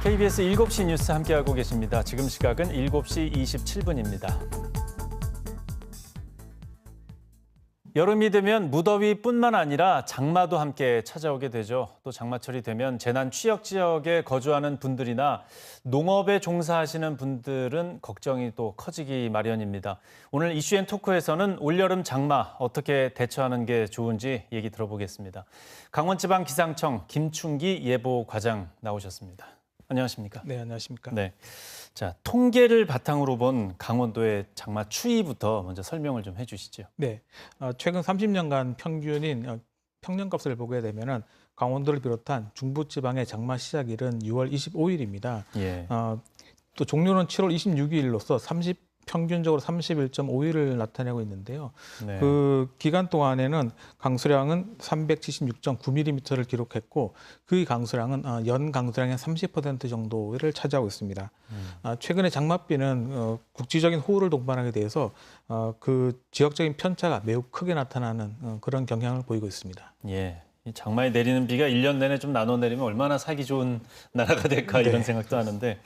KBS 7시 뉴스 함께하고 계십니다. 지금 시각은 7시 27분입니다. 여름이 되면 무더위뿐만 아니라 장마도 함께 찾아오게 되죠. 또 장마철이 되면 재난 취약 지역에 거주하는 분들이나 농업에 종사하시는 분들은 걱정이 또 커지기 마련입니다. 오늘 이슈앤토크에서는 올여름 장마 어떻게 대처하는 게 좋은지 얘기 들어보겠습니다. 강원지방기상청 김충기 예보과장 나오셨습니다. 안녕하십니까? 네, 안녕하십니까? 네. 자, 통계를 바탕으로 본 강원도의 장마 추이부터 먼저 설명을 좀 해주시죠. 네, 최근 30년간 평균인 평년값을 보게 되면은 강원도를 비롯한 중부지방의 장마 시작일은 6월 25일입니다. 예. 또 종료는 7월 26일로서 평균적으로 31.5일을 나타내고 있는데요. 네. 그 기간 동안에는 강수량은 376.9mm를 기록했고 그 강수량은 연 강수량의 30% 정도를 차지하고 있습니다. 최근에 장맛비는 국지적인 호우를 동반하게 돼서 그 지역적인 편차가 매우 크게 나타나는 그런 경향을 보이고 있습니다. 예. 이 장마에 내리는 비가 1년 내내 좀 나눠 내리면 얼마나 살기 좋은 나라가 될까 이런 생각도 하는데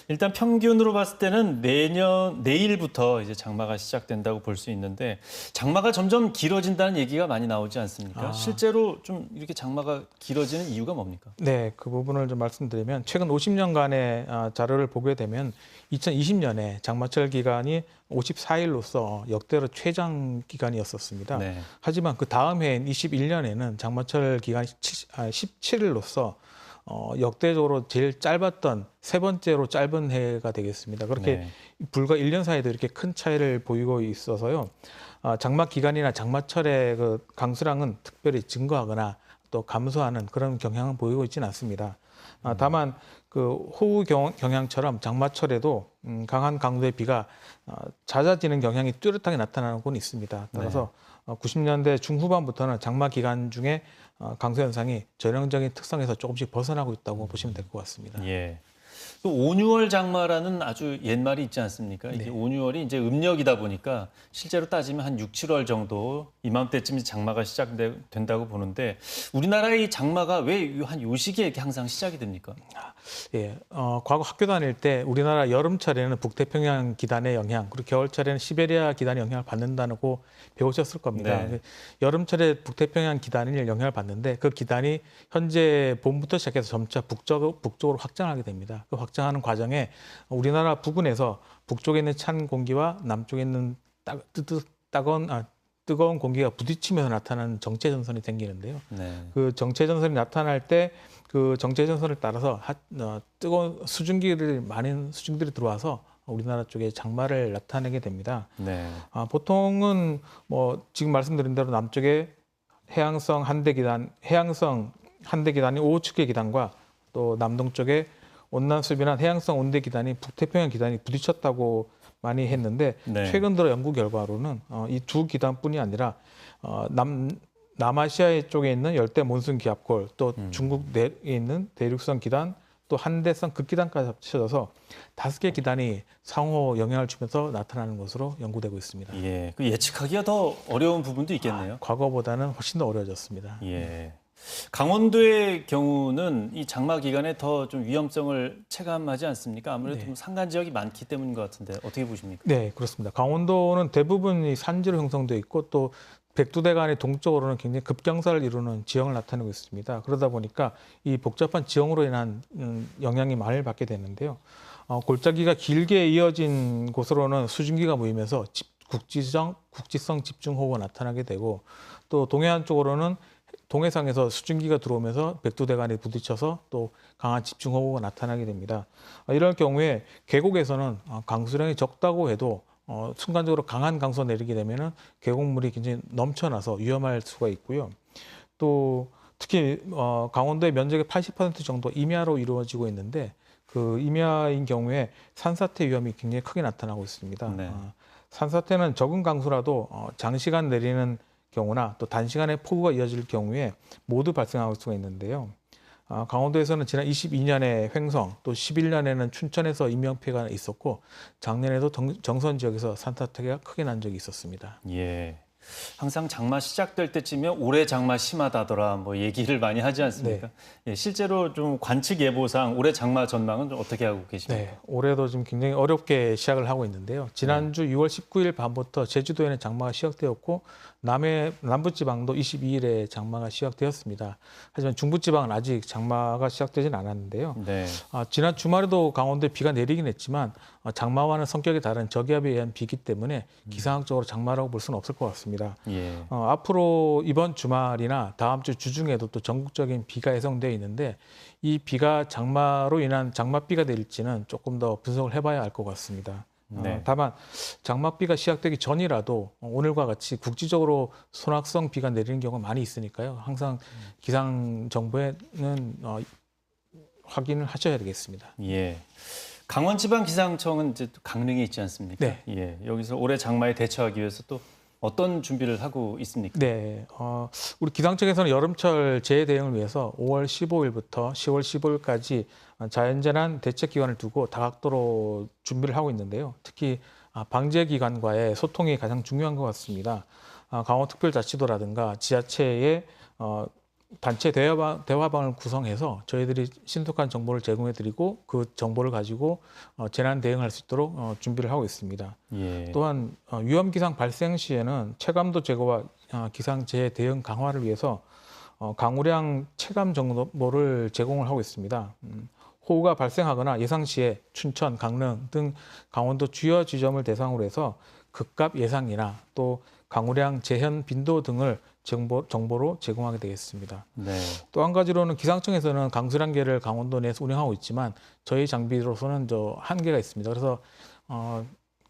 일단 평균으로 봤을 때는 내일부터 이제 장마가 시작된다고 볼 수 있는데 장마가 점점 길어진다는 얘기가 많이 나오지 않습니까? 실제로 좀 이렇게 장마가 길어지는 이유가 뭡니까? 네, 그 부분을 좀 말씀드리면 최근 50년간의 자료를 보게 되면 2020년에 장마철 기간이 54일로서 역대로 최장 기간이었었습니다. 네. 하지만 그 다음 해인 21년에는 장마철 기간이 17일로서 역대적으로 제일 짧았던 세 번째로 짧은 해가 되겠습니다. 그렇게 네. 불과 1년 사이에도 이렇게 큰 차이를 보이고 있어서요. 장마 기간이나 장마철의 그 강수량은 특별히 증가하거나 또 감소하는 그런 경향은 보이고 있지는 않습니다. 다만 그 호우 경향처럼 장마철에도 강한 강도의 비가 잦아지는 경향이 뚜렷하게 나타나는 곳은 있습니다. 따라서 90년대 중후반부터는 장마 기간 중에 강수 현상이 전형적인 특성에서 조금씩 벗어나고 있다고 보시면 될 것 같습니다. 예. 또 온유월 장마라는 아주 옛말이 있지 않습니까? 이게 네. 온유월이 이제 음력이다 보니까 실제로 따지면 한 6, 7월 정도 이맘때쯤 장마가 시작된다고 보는데 우리나라의 이 장마가 왜 한 요 시기에 이렇게 항상 시작이 됩니까? 예, 과거 학교 다닐 때 우리나라 여름철에는 북태평양 기단의 영향, 그리고 겨울철에는 시베리아 기단의 영향을 받는다고 배우셨을 겁니다. 네. 여름철에 북태평양 기단이 영향을 받는데 그 기단이 현재 봄부터 시작해서 점차 북쪽으로 확장하게 됩니다. 그 확장하는 과정에 우리나라 부근에서 북쪽에 있는 찬 공기와 남쪽에 있는 뜨거운 공기가 부딪히면서 나타나는 정체전선이 생기는데요. 네. 그 정체전선이 나타날 때 그 정체전선을 따라서 뜨거운 많은 수증기들이 들어와서 우리나라 쪽에 장마를 나타내게 됩니다. 네. 보통은 뭐 지금 말씀드린 대로 남쪽에 해양성 한대 기단이 오후축의 기단과 또 남동쪽에 온난수비나 해양성 온대 기단이 북태평양 기단이 부딪혔다고 많이 했는데 네. 최근 들어 연구 결과로는 이 두 기단뿐이 아니라 남아시아 쪽에 있는 열대 몬순 기압골, 또 중국 내에 있는 대륙성 기단, 또 한대성 극기단까지 합쳐져서 5개 기단이 상호 영향을 주면서 나타나는 것으로 연구되고 있습니다. 예. 그 예측하기가 더 어려운 부분도 있겠네요. 과거보다는 훨씬 더 어려워졌습니다. 예. 강원도의 경우는 이 장마 기간에 더 좀 위험성을 체감하지 않습니까? 아무래도 네. 좀 산간 지역이 많기 때문인 것 같은데 어떻게 보십니까? 네, 그렇습니다. 강원도는 대부분이 산지로 형성되어 있고 또 백두대간의 동쪽으로는 굉장히 급경사를 이루는 지형을 나타내고 있습니다. 그러다 보니까 이 복잡한 지형으로 인한 영향이 많이 받게 되는데요. 골짜기가 길게 이어진 곳으로는 수증기가 모이면서 국지성 집중호우가 나타나게 되고 또 동해안 쪽으로는 동해상에서 수증기가 들어오면서 백두대간에 부딪혀서 또 강한 집중호우가 나타나게 됩니다. 이럴 경우에 계곡에서는 강수량이 적다고 해도 순간적으로 강한 강수가 내리게 되면은 계곡물이 굉장히 넘쳐나서 위험할 수가 있고요. 또 특히 강원도의 면적의 80% 정도 임야로 이루어지고 있는데 그 임야인 경우에 산사태 위험이 굉장히 크게 나타나고 있습니다. 네. 산사태는 적은 강수라도 장시간 내리는 경우나 또 단시간에 폭우가 이어질 경우에 모두 발생할 수가 있는데요. 강원도에서는 지난 22년에 횡성, 또 11년에는 춘천에서 인명피해가 있었고 작년에도 정선 지역에서 산사태가 크게 난 적이 있었습니다. 예. 항상 장마 시작될 때쯤이면 올해 장마 심하다더라 뭐 얘기를 많이 하지 않습니까? 예, 실제로 좀 관측 예보상 올해 장마 전망은 좀 어떻게 하고 계십니까? 네, 올해도 지금 굉장히 어렵게 시작을 하고 있는데요. 지난주 6월 19일 밤부터 제주도에는 장마가 시작되었고 남부지방도 22일에 장마가 시작되었습니다. 하지만 중부지방은 아직 장마가 시작되지는 않았는데요. 네. 지난 주말에도 강원도에 비가 내리긴 했지만 장마와는 성격이 다른 저기압에 의한 비기 때문에 기상학적으로 장마라고 볼 수는 없을 것 같습니다. 예. 앞으로 이번 주말이나 다음 주 주중에도 또 전국적인 비가 예상되어 있는데 이 비가 장마로 인한 장맛비가 될지는 조금 더 분석을 해봐야 알 것 같습니다. 네. 다만 장맛비가 시작되기 전이라도 오늘과 같이 국지적으로 소낙성 비가 내리는 경우가 많이 있으니까요. 항상 기상 정보에는 확인을 하셔야 되겠습니다. 예. 강원지방기상청은 이제 또 강릉에 있지 않습니까? 네. 예. 여기서 올해 장마에 대처하기 위해서 또 어떤 준비를 하고 있습니까? 네, 우리 기상청에서는 여름철 재해 대응을 위해서 5월 15일부터 10월 15일까지 자연재난 대책 기간을 두고 다각도로 준비를 하고 있는데요. 특히 방재기관과의 소통이 가장 중요한 것 같습니다. 강원특별자치도라든가 지자체의 단체 대화방을 구성해서 저희들이 신속한 정보를 제공해드리고 그 정보를 가지고 재난 대응할 수 있도록 준비를 하고 있습니다. 예. 또한 위험기상 발생 시에는 체감도 제거와 기상재해 대응 강화를 위해서 강우량 체감 정보를 제공을 하고 있습니다. 호우가 발생하거나 예상시에 춘천, 강릉 등 강원도 주요 지점을 대상으로 해서 급값 예상이나 또 강우량 재현 빈도 등을 정보로 제공하게 되겠습니다. 네. 또 한 가지로는 기상청에서는 강수량계를 강원도 내에서 운영하고 있지만 저희 장비로서는 한계가 있습니다. 그래서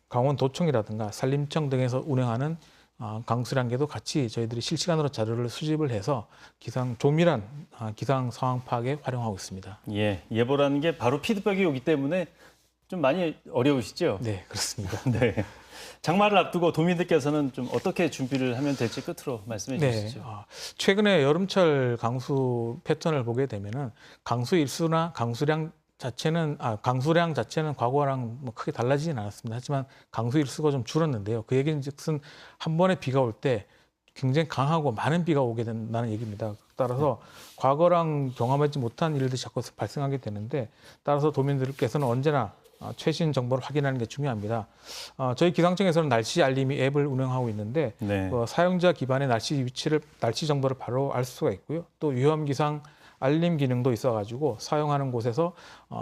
강원도청이라든가 산림청 등에서 운영하는 강수량계도 같이 저희들이 실시간으로 자료를 수집을 해서 조밀한 기상 상황 파악에 활용하고 있습니다. 예. 예보라는 게 바로 피드백이 오기 때문에 좀 많이 어려우시죠? 네, 그렇습니다. 네. 장마를 앞두고 도민들께서는 좀 어떻게 준비를 하면 될지 끝으로 말씀해 주시죠. 최근에 여름철 강수 패턴을 보게 되면은 강수 일수나 강수량 자체는 과거랑 뭐 크게 달라지진 않았습니다. 하지만 강수 일수가 좀 줄었는데요. 그 얘기는즉슨 한 번에 비가 올 때 굉장히 강하고 많은 비가 오게 된다는 얘기입니다. 따라서 과거랑 경험하지 못한 일들이 자꾸 발생하게 되는데 따라서 도민들께서는 언제나 최신 정보를 확인하는 게 중요합니다. 저희 기상청에서는 날씨 알림이 앱을 운영하고 있는데 네. 사용자 기반의 날씨 정보를 바로 알 수가 있고요. 또 위험 기상 알림 기능도 있어가지고 사용하는 곳에서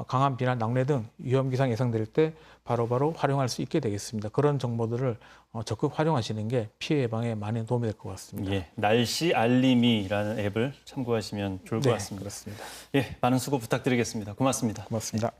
강한 비나 낙뢰 등 위험 기상 예상될 때 바로바로 활용할 수 있게 되겠습니다. 그런 정보들을 적극 활용하시는 게 피해 예방에 많이 도움이 될 것 같습니다. 예, 날씨 알림이라는 앱을 참고하시면 좋을 것 네, 같습니다. 그렇습니다. 예, 많은 수고 부탁드리겠습니다. 고맙습니다. 고맙습니다.